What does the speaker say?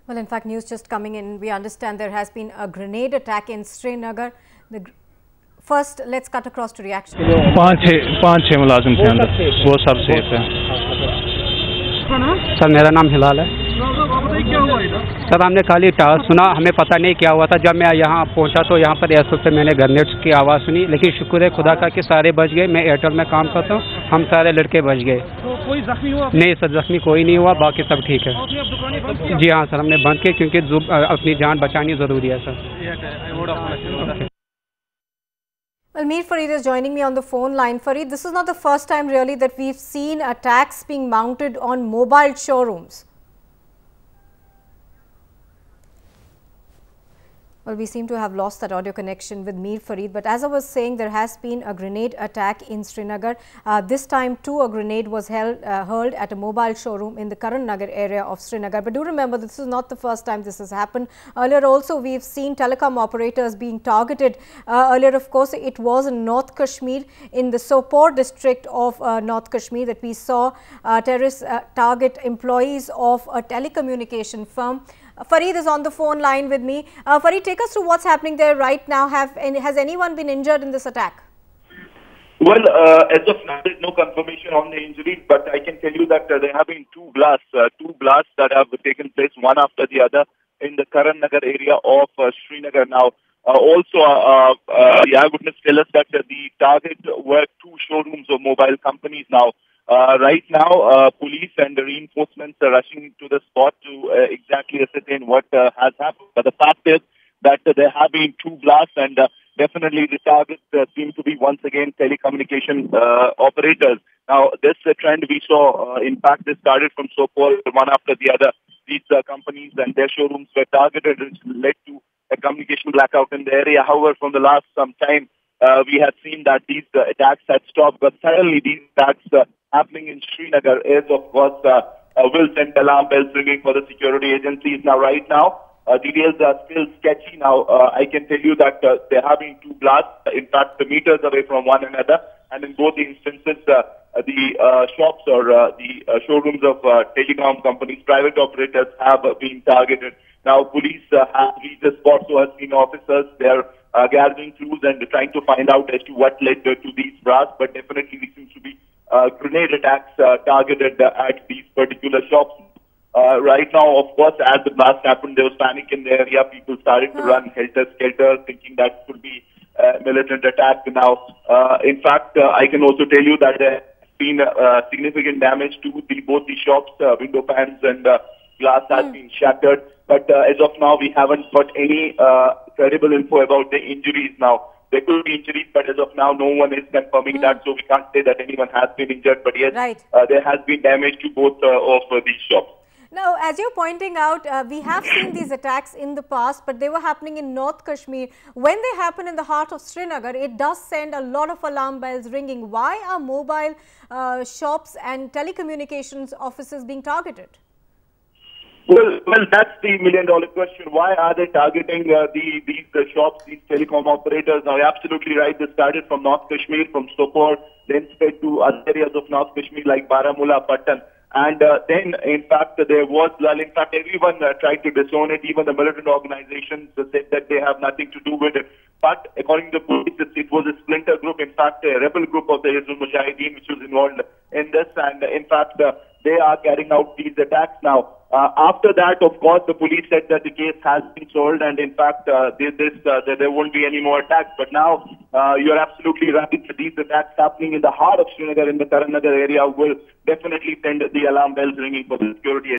Well, in fact, news just coming in, we understand there has been a grenade attack in Srinagar. First, let's cut across to reaction. पाँच छः मुलाजिम थे अंदर, वो सब safe है। सर मेरा नाम हिलाल है। सर हमने खाली सुना, हमें पता नहीं क्या हुआ था। जब मैं यहाँ पहुँचा तो यहाँ पर एयरपोर्ट पे मैंने ग्रेनेड्स की आवाज़ सुनी, लेकिन शुक्र है खुदा का कि सारे बच गए। मैं एयरटेल में काम करता हूँ, हम सारे लड़के बच गए। तो कोई जख्मी हुआ? नहीं सर, जख्मी कोई नहीं हुआ, बाकी सब ठीक है। जी हाँ सर, हमने बंद किए क्योंकि अपनी जान बचानी ज़रूरी है sir. Well, Mir Farid is joining me on the phone line. Farid, this is not the first time really that we've seen attacks being mounted on mobile showrooms. Well, we seem to have lost that audio connection with Mir Farid, but as I was saying, there has been a grenade attack in Srinagar. This time too, a grenade was hurled at a mobile showroom in the Karan Nagar area of Srinagar. But do remember, this is not the first time this has happened. Earlier also, we've seen telecom operators being targeted. Earlier, of course, it was in North Kashmir, in the Sopore district of North Kashmir, that we saw terrorists target employees of a telecommunication firm. Farid is on the phone line with me. Farid, take us through what's happening there right now. Has anyone been injured in this attack? Well, as of now, there's no confirmation on the injuries, but I can tell you that there have been two blasts that have taken place, one after the other, in the Karan Nagar area of Srinagar. Now, also, the eyewitness tell us that the target were two showrooms of mobile companies. Now, right now, police and the reinforcements are rushing to the spot to exactly ascertain what has happened. But the fact is that there have been two blasts, and definitely the targets seem to be once again telecommunication operators. Now, this trend we saw, in fact, this started from Sopore, one after the other. These companies and their showrooms were targeted, which led to a communication blackout in the area. However, from the last some time, we have seen that these attacks had stopped, but suddenly these attacks happening in Srinagar is, of course, will send alarm bells ringing for the security agencies. Now, right now, details are still sketchy. Now, I can tell you that there have been two blasts, in fact, meters away from one another, and in both instances, the shops or the showrooms of telecom companies, private operators have been targeted. Now, police have reached the spot, so has been officers. They are gathering clues and trying to find out as to what led to these blasts, but definitely there seems to be grenade attacks targeted at these particular shops. Right now, of course, as the blast happened, there was panic in the area. People started to run helter-skelter, thinking that could be a militant attack. Now, in fact, I can also tell you that there has been significant damage to both the shops, window pans and glass has been shattered. But as of now, we haven't got any credible info about the injuries now. There could be injuries, but as of now, no one is confirming that, so we can't say that anyone has been injured. But yes, there has been damage to both of these shops. Now, as you're pointing out, we have seen these attacks in the past, but they were happening in North Kashmir. When they happen in the heart of Srinagar, it does send a lot of alarm bells ringing. Why are mobile shops and telecommunications offices being targeted? Well, that's the million-dollar question. Why are they targeting these shops, these telecom operators? Now, you're absolutely right. They started from North Kashmir, from Sopore, then spread to other areas of North Kashmir like Baramulla, Patan. And then, in fact, there was, in fact, everyone tried to disown it. Even the militant organizations said that they have nothing to do with it. But according to the police, it was a splinter group, in fact, a rebel group of the Hizbul Mujahideen, which was involved in this. And in fact, they are carrying out these attacks now. After that, of course, the police said that the case has been solved, and in fact, there won't be any more attacks. But now, you're absolutely right. These attacks happening in the heart of Srinagar, in the Karan Nagar area, will definitely send the alarm bells ringing for the security